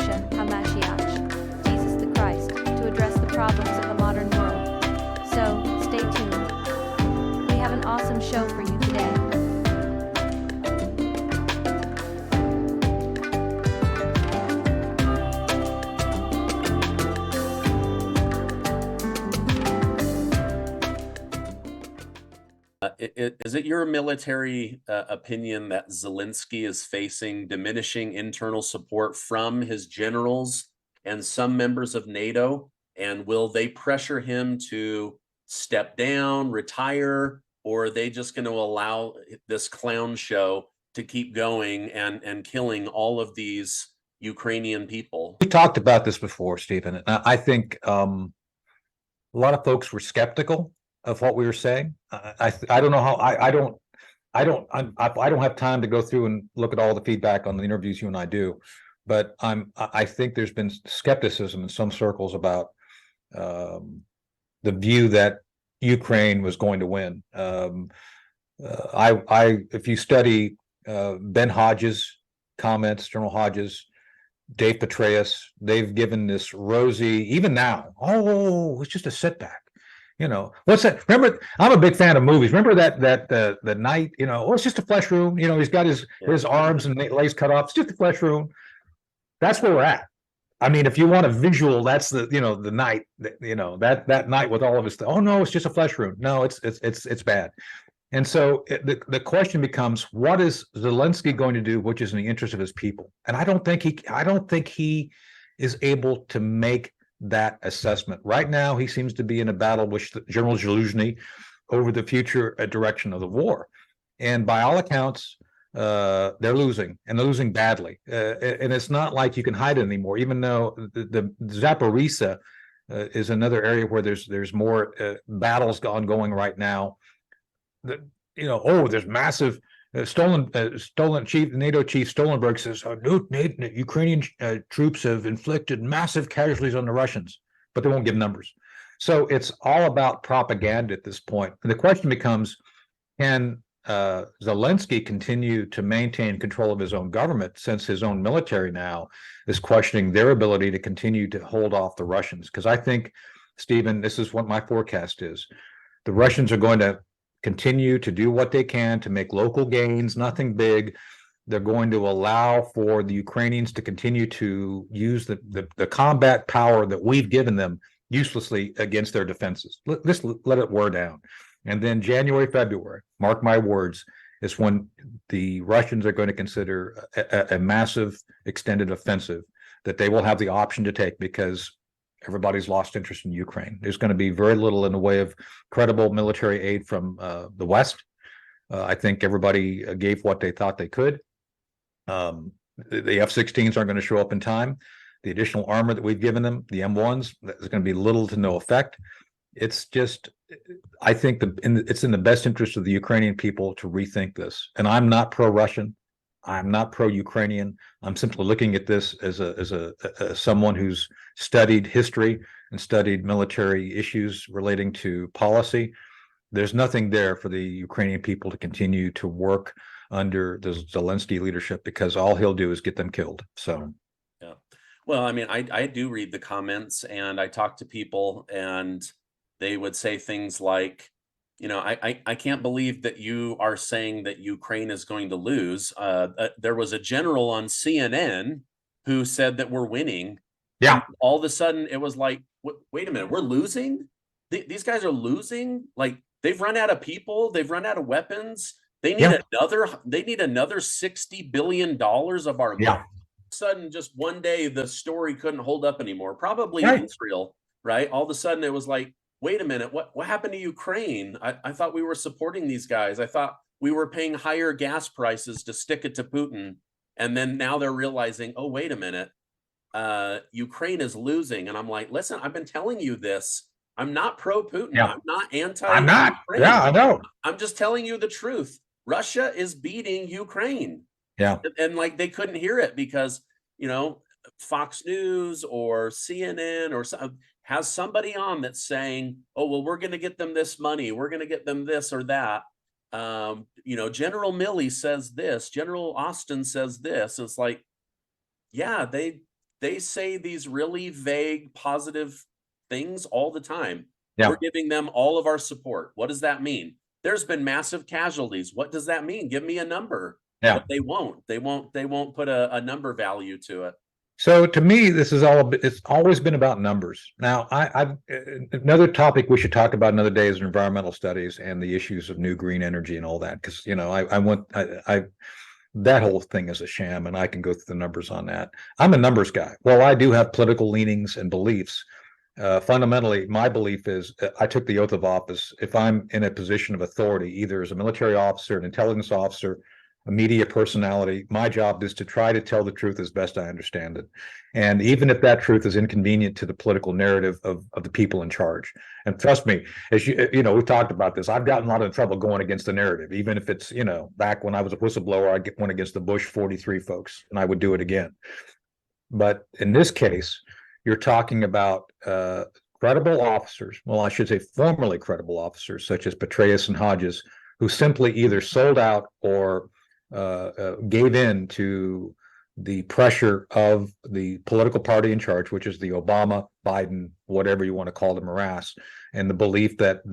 Yeshua HaMashiach, Jesus the Christ, to address the problems of the modern world. So, stay tuned. We have an awesome show for you today. Is it your military opinion that Zelensky is facing diminishing internal support from his generals and some members of NATO? And will they pressure him to step down, retire, or are they just going to allow this clown show to keep going and killing all of these Ukrainian people? We talked about this before, Stephen. I think a lot of folks were skeptical of what we were saying. I don't know how I don't have time to go through and look at all the feedback on the interviews you and I do, but I think there's been skepticism in some circles about the view that Ukraine was going to win. If you study Ben Hodges' comments, General Hodges, Dave Petraeus, they've given this rosy, even now, oh, it's just a setback. You know, what's that? Remember, I'm a big fan of movies. Remember that the night, you know, oh, it's just a flesh wound. You know, he's got his arms and legs cut off. It's just a flesh wound. That's where we're at. I mean, if you want a visual, that's the night. That night with all of his. Oh no, it's just a flesh wound. No, it's bad. And so the question becomes, what is Zelensky going to do, which is in the interest of his people? And I don't think he is able to make that assessment. Right now, he seems to be in a battle with General Zaluzhny over the future direction of the war. And by all accounts, they're losing, and they're losing badly. And it's not like you can hide it anymore, even though the Zaporizhzhia is another area where there's more battles ongoing right now. There's massive stolen chief, NATO chief Stoltenberg says, Ukrainian troops have inflicted massive casualties on the Russians, but they won't give numbers. So it's all about propaganda at this point. And the question becomes, can Zelensky continue to maintain control of his own government, since his own military now is questioning their ability to continue to hold off the Russians? Because I think, Stephen, this is what my forecast is. The Russians are going to continue to do what they can to make local gains, nothing big. They're going to allow for the Ukrainians to continue to use the combat power that we've given them uselessly against their defenses. Let it wear down. And then January, February, mark my words, is when the Russians are going to consider a massive extended offensive that they will have the option to take, because everybody's lost interest in Ukraine. There's going to be very little in the way of credible military aid from the West. I think everybody gave what they thought they could. The F-16s aren't going to show up in time. The additional armor that we've given them, the M1s, there's going to be little to no effect. It's just, I think it's in the best interest of the Ukrainian people to rethink this. And I'm not pro-Russian. I'm not pro-Ukrainian. I'm simply looking at this as someone who's studied history and studied military issues relating to policy. There's nothing there for the Ukrainian people to continue to work under the Zelensky leadership, because all he'll do is get them killed. So, yeah. Well, I mean, I do read the comments, and I talk to people, and they would say things like, I can't believe that you are saying that Ukraine is going to lose. There was a general on CNN who said that we're winning. Yeah. And all of a sudden, it was like, wait a minute, we're losing? These guys are losing? Like, they've run out of people. They've run out of weapons. They need another $60 billion of our money. Yeah. All of a sudden, just one day, the story couldn't hold up anymore. Probably Right. Israel, right? All of a sudden, it was like, wait a minute, what happened to Ukraine? I thought we were supporting these guys. I thought we were paying higher gas prices to stick it to Putin. And then now they're realizing, oh, wait a minute, Ukraine is losing. And I'm like, listen, I've been telling you this. I'm not pro-Putin. Yeah. I'm not anti. I'm not. Yeah, I know. I'm just telling you the truth. Russia is beating Ukraine. Yeah. And like, they couldn't hear it because, Fox News or CNN or something has somebody on that's saying, oh, well, we're going to get them this money. We're going to get them this or that. General Milley says this, General Austin says this. It's like, yeah, they say these really vague, positive things all the time. Yeah. We're giving them all of our support. What does that mean? There's been massive casualties. What does that mean? Give me a number. Yeah. But they won't. They won't put a number value to it. So to me, this is all, it's always been about numbers. Now, I've another topic we should talk about another day is environmental studies and the issues of new green energy and all that. Because, you know, I that whole thing is a sham, and I can go through the numbers on that. I'm a numbers guy. Well, I do have political leanings and beliefs. Fundamentally, my belief is I took the oath of office. If I'm in a position of authority, either as a military officer, an intelligence officer, a media personality, my job is to try to tell the truth as best I understand it. And even if that truth is inconvenient to the political narrative of the people in charge. And trust me, as you know, we've talked about this. I've gotten a lot of trouble going against the narrative, even if it's, you know, back when I was a whistleblower, I went against the Bush 43 folks, and I would do it again. But in this case, you're talking about credible officers. Well, I should say formerly credible officers, such as Petraeus and Hodges, who simply either sold out or gave in to the pressure of the political party in charge, which is the Obama, Biden, whatever you want to call the morass, and the belief that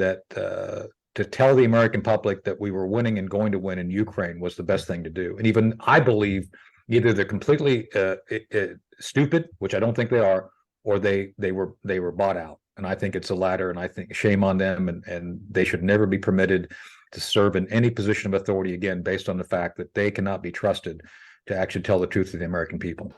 to tell the American public that we were winning and going to win in Ukraine was the best thing to do. And even I believe either they're completely stupid, which I don't think they are, or they were bought out. And I think it's the latter. And I think shame on them, and they should never be permitted to serve in any position of authority again, based on the fact that they cannot be trusted to actually tell the truth to the American people.